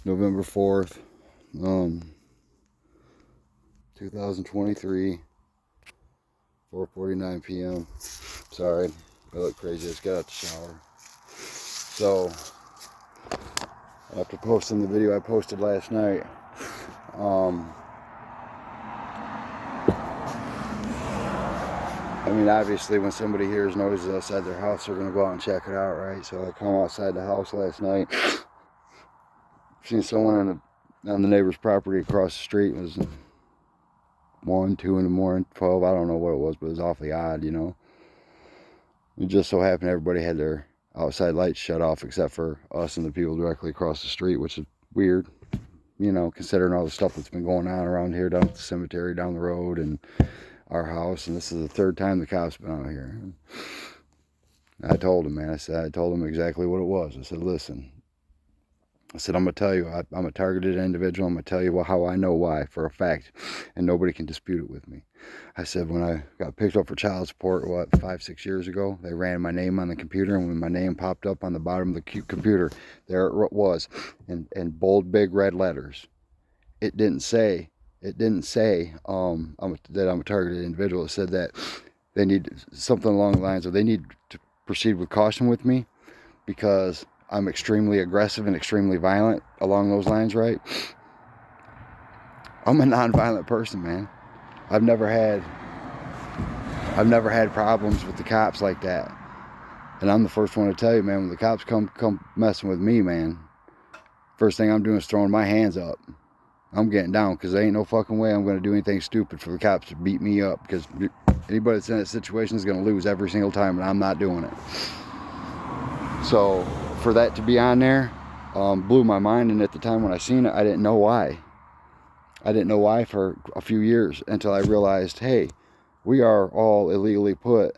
November 4th, 2023, 4:49 p.m. Sorry, I look crazy. I just got out the shower. So, after posting the video I posted last night, I mean, obviously, when somebody hears noises outside their house, they're going to go out and check it out, right? So I come outside the house last night, seen someone on the neighbor's property across the street. It was 1, 2 in the morning, 12, I don't know what it was, but it was awfully odd, you know. It just so happened everybody had their outside lights shut off except for us and the people directly across the street, which is weird, you know, considering all the stuff that's been going on around here, down at the cemetery, down the road, and our house. And this is the third time the cops been out here. I told him, man, I told him exactly what it was. I said, listen, I said, I'm going to tell you, I'm a targeted individual. I'm going to tell you how I know why for a fact, and nobody can dispute it with me. I said, when I got picked up for child support, 5, 6 years ago, they ran my name on the computer, and when my name popped up on the bottom of the computer, there it was, in bold, big red letters. It didn't say that I'm a targeted individual. It said that they need something along the lines of they need to proceed with caution with me because I'm extremely aggressive and extremely violent along those lines, right? I'm a non-violent person, man. I've never had problems with the cops like that. And I'm the first one to tell you, man, when the cops come messing with me, man, first thing I'm doing is throwing my hands up. I'm getting down because there ain't no fucking way I'm going to do anything stupid for the cops to beat me up, because anybody that's in that situation is going to lose every single time, and I'm not doing it. So for that to be on there blew my mind, and at the time when I seen it, I didn't know why. I didn't know why for a few years until I realized, hey, we are all illegally put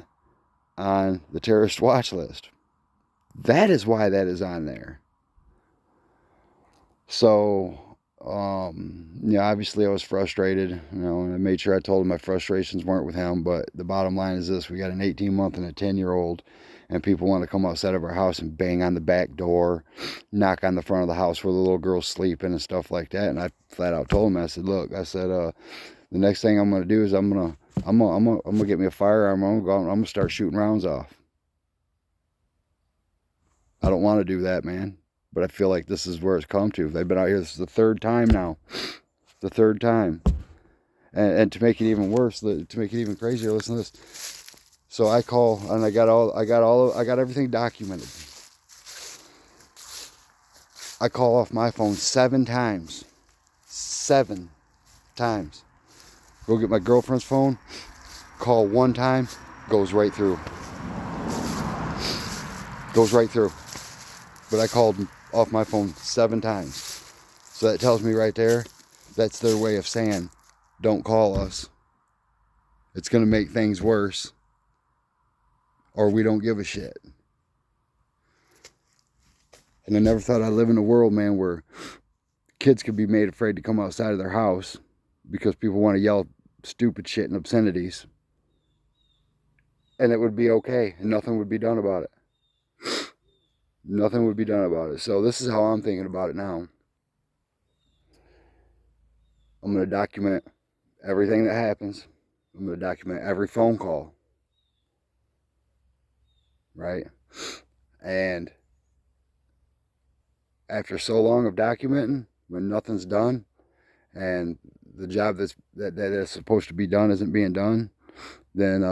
on the terrorist watch list. That is why that is on there. So yeah, obviously I was frustrated, you know, and I made sure I told him my frustrations weren't with him. But the bottom line is this: we got an 18-month and a 10-year-old, and people want to come outside of our house and bang on the back door, knock on the front of the house where the little girl's sleeping and stuff like that. And I flat out told him, I said, look, I said, the next thing I'm gonna do is I'm gonna get me a firearm. I'm gonna start shooting rounds off. I don't want to do that, man. But I feel like this is where it's come to. They've been out here. This is the third time now. The third time. And to make it even worse, to make it even crazier, listen to this. So I call, and I got everything documented. I call off my phone 7 times. 7 times. Go get my girlfriend's phone, call 1 time, goes right through. Goes right through. But I called off my phone 7 times. So that tells me right there, that's their way of saying, don't call us. It's going to make things worse. Or we don't give a shit. And I never thought I'd live in a world, man, where kids could be made afraid to come outside of their house because people want to yell stupid shit and obscenities. And it would be okay, and nothing would be done about it. Nothing would be done about it. So this is how I'm thinking about it now. I'm going to document everything that happens. I'm going to document every phone call. Right? And after so long of documenting, when nothing's done, and the job that is supposed to be done isn't being done, then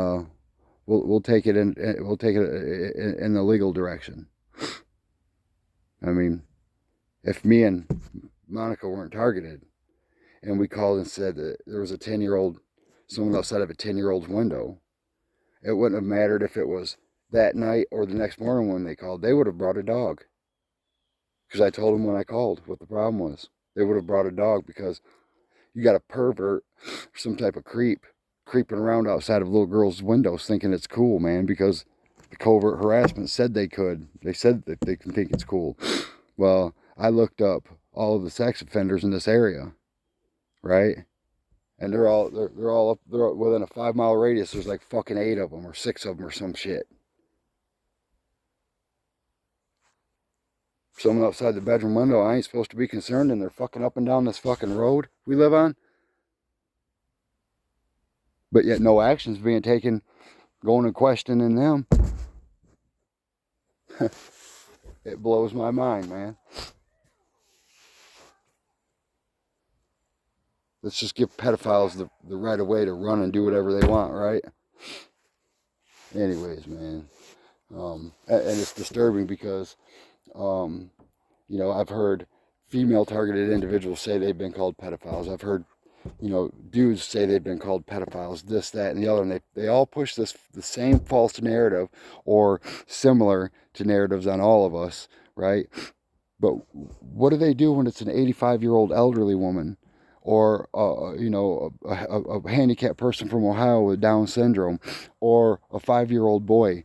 we'll take it in the legal direction. I mean, if me and Monica weren't targeted, and we called and said that there was a 10-year-old, someone outside of a 10-year-old's window, it wouldn't have mattered if it was that night or the next morning when they called. They would have brought a dog. Because I told them when I called what the problem was. They would have brought a dog, because you got a pervert, some type of creeping around outside of little girls' windows thinking it's cool, man, because the covert harassment said they could. They said that they can think it's cool. Well, I looked up all of the sex offenders in this area, right? And they're all within a 5-mile radius. There's like fucking 8 of them or 6 of them or some shit. someone outside the bedroom window, I ain't supposed to be concerned, and they're fucking up and down this fucking road we live on. But yet no action's being taken, going and questioning them. It blows my mind, man. Let's just give pedophiles the right of way to run and do whatever they want, right? Anyways, man. And it's disturbing because, you know, I've heard female targeted individuals say they've been called pedophiles. I've heard, you know, dudes say they've been called pedophiles, this, that, and the other. And they all push the same false narrative or similar to narratives on all of us, right? But what do they do when it's an 85-year-old elderly woman or, you know, a handicapped person from Ohio with Down syndrome or a 5-year-old boy,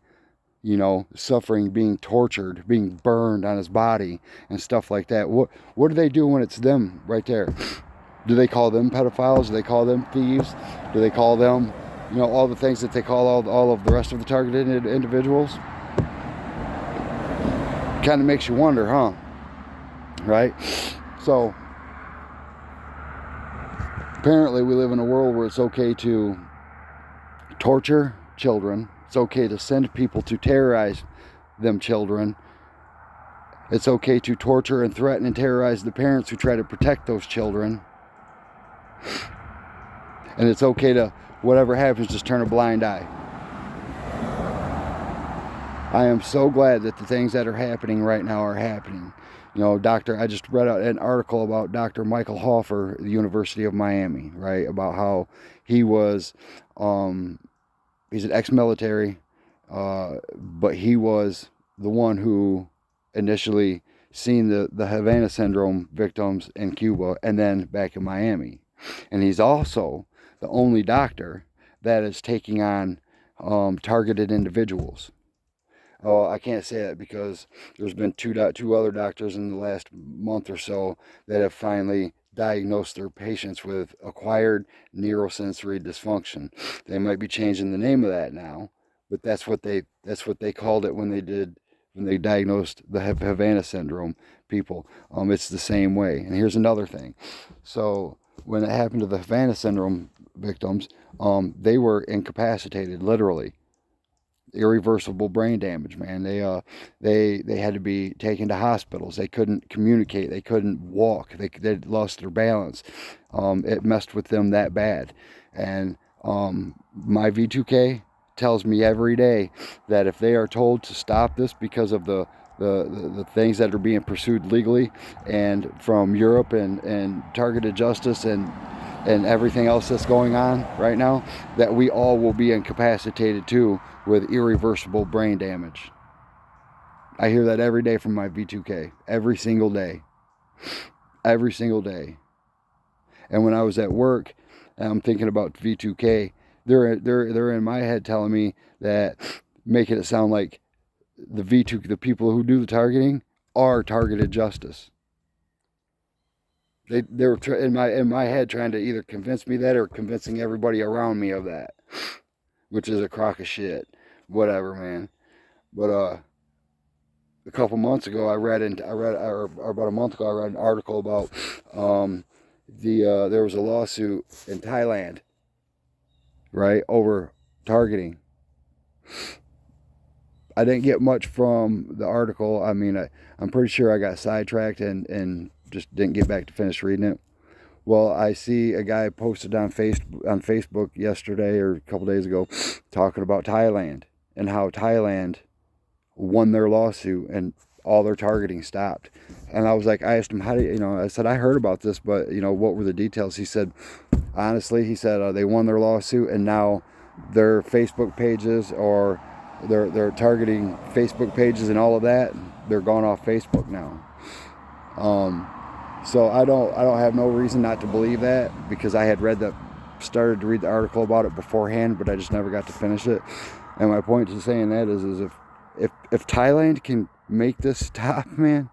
you know, suffering, being tortured, being burned on his body and stuff like that? What do they do when it's them right there? Do they call them pedophiles? Do they call them thieves? Do they call them, you know, all the things that they call all of the rest of the targeted individuals? Kind of makes you wonder, huh? Right? So apparently we live in a world where it's okay to torture children. It's okay to send people to terrorize them children. It's okay to torture and threaten and terrorize the parents who try to protect those children. And it's okay to, whatever happens, just turn a blind eye. I am so glad that the things that are happening right now are happening. You know, I just read out an article about Dr. Michael Hoffer, the University of Miami, right? About how he was, he's an ex-military, but he was the one who initially seen the Havana syndrome victims in Cuba and then back in Miami. And he's also the only doctor that is taking on targeted individuals. Oh, I can't say that because there's been two other doctors in the last month or so that have finally diagnosed their patients with acquired neurosensory dysfunction. They might be changing the name of that now, but that's what they called it when they diagnosed the Havana syndrome people. It's the same way. And here's another thing. So when it happened to the Havana syndrome victims, they were incapacitated, literally. Irreversible brain damage, man. They had to be taken to hospitals. They couldn't communicate. They couldn't walk. They lost their balance. It messed with them that bad. And my V2K tells me every day that if they are told to stop this because of the things that are being pursued legally and from Europe and targeted justice and everything else that's going on right now, that we all will be incapacitated too with irreversible brain damage. I hear that every day from my V2K. Every single day. Every single day. And when I was at work, and I'm thinking about V2K, they're in my head telling me that, making it sound like the the people who do the targeting are targeted justice. They were in my head trying to either convince me that or convincing everybody around me of that, which is a crock of shit. Whatever, man. But a couple months ago, or about a month ago, I read an article about there was a lawsuit in Thailand, right, over targeting. I didn't get much from the article. I mean, I'm pretty sure I got sidetracked and just didn't get back to finish reading it. Well, I see a guy posted on Facebook yesterday or a couple days ago talking about Thailand and how Thailand won their lawsuit and all their targeting stopped. And I was like, I asked him, how do you know, I said, I heard about this, but, you know, what were the details? He said, honestly, he said, they won their lawsuit and now their Facebook pages or their targeting Facebook pages and all of that, they're gone off Facebook now. So I don't have no reason not to believe that, because I had started to read the article about it beforehand, but I just never got to finish it. And my point to saying that is if Thailand can make this stop, man,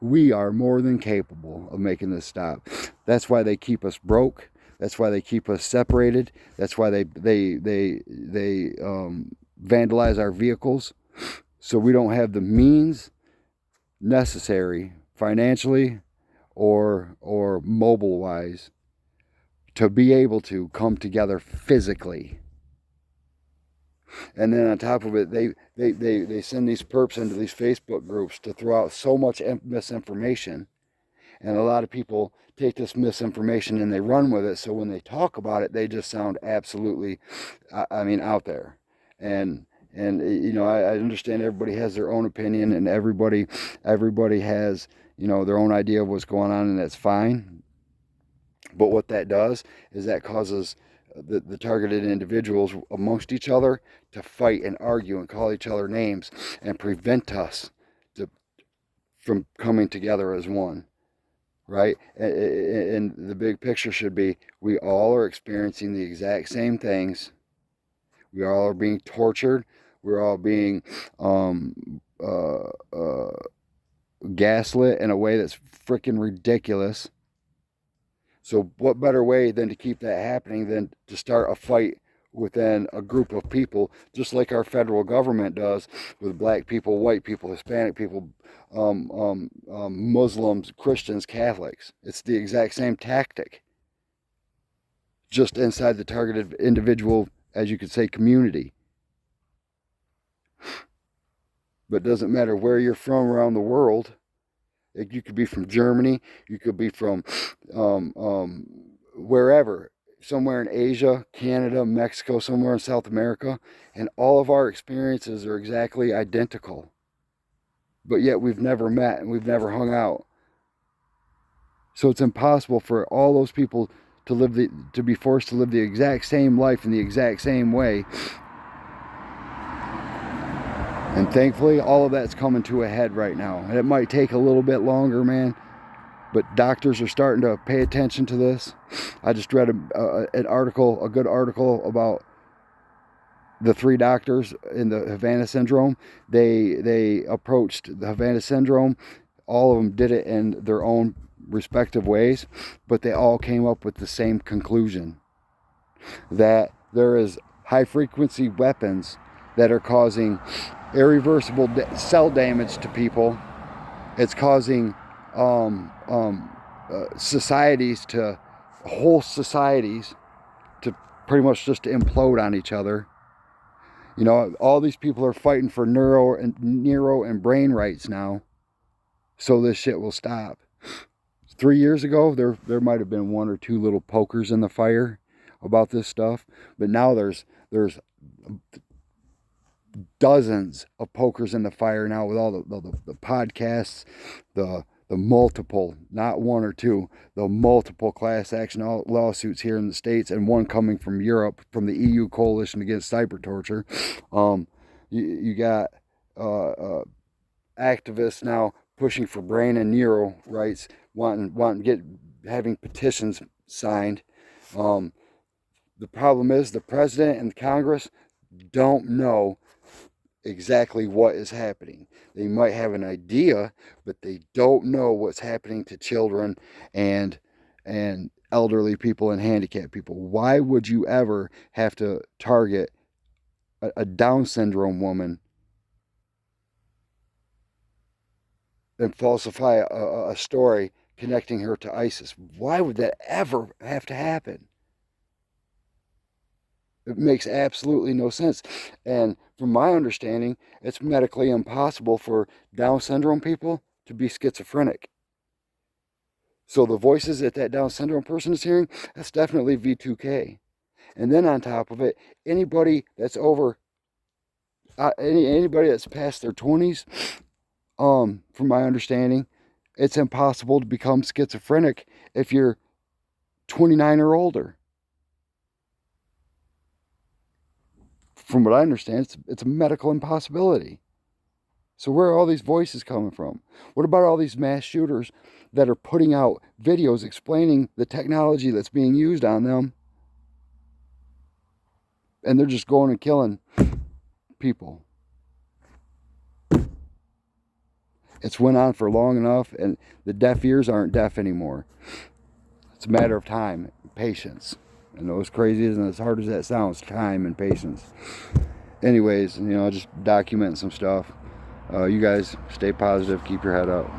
we are more than capable of making this stop. That's why they keep us broke. That's why they keep us separated. That's why they vandalize our vehicles, so we don't have the means necessary financially or mobile wise to be able to come together physically. And then on top of it, they send these perps into these Facebook groups to throw out so much misinformation. And a lot of people take this misinformation and they run with it. So when they talk about it, they just sound absolutely, I mean, out there. And you know, I understand everybody has their own opinion, and everybody has, you know, their own idea of what's going on, and that's fine. But what that does is that causes the targeted individuals amongst each other to fight and argue and call each other names and prevent us from coming together as one, right? And the big picture should be, we all are experiencing the exact same things. We all are being tortured. We're all being gaslit in a way that's freaking ridiculous. So what better way than to keep that happening than to start a fight within a group of people, just like our federal government does with black people, white people, Hispanic people, Muslims, Christians, Catholics. It's the exact same tactic, just inside the targeted individual, as you could say, community. But it doesn't matter where you're from around the world. You could be from Germany, you could be from wherever, somewhere in Asia, Canada, Mexico, somewhere in South America, and all of our experiences are exactly identical. But yet we've never met and we've never hung out. So it's impossible for all those people to be forced to live the exact same life in the exact same way. And thankfully, all of that's coming to a head right now. And it might take a little bit longer, man. But doctors are starting to pay attention to this. I just read an article, a good article about the 3 doctors in the Havana syndrome. They approached the Havana syndrome. All of them did it in their own respective ways, but they all came up with the same conclusion, that there is high frequency weapons that are causing irreversible cell damage to people. It's causing societies, to whole societies, to pretty much just implode on each other. You know, all these people are fighting for neuro and brain rights now, so this shit will stop. 3 years ago, there might have been 1 or 2 little pokers in the fire about this stuff, but now there's dozens of pokers in the fire now, with all the podcasts, the multiple, not 1 or 2, the multiple class action lawsuits here in the States, and one coming from Europe, from the EU Coalition Against Cyber Torture. You got activists now pushing for brain and neuro rights, having petitions signed. The problem is the president and Congress don't know exactly what is happening. They might have an idea, but they don't know what's happening to children and elderly people and handicapped people. Why would you ever have to target a Down syndrome woman and falsify a story connecting her to ISIS? Why would that ever have to happen? It makes absolutely no sense. And from my understanding, it's medically impossible for Down syndrome people to be schizophrenic. So the voices that Down syndrome person is hearing, that's definitely V2K. And then on top of it, anybody that's over, anybody that's past their 20s, from my understanding, it's impossible to become schizophrenic if you're 29 or older. From what I understand, it's a medical impossibility. So where are all these voices coming from? What about all these mass shooters that are putting out videos explaining the technology that's being used on them, and they're just going and killing people? It's went on for long enough, and the deaf ears aren't deaf anymore. It's a matter of time, patience. I know it's crazy, and as hard as that sounds, time and patience. Anyways, you know, just documenting some stuff. You guys stay positive, keep your head up.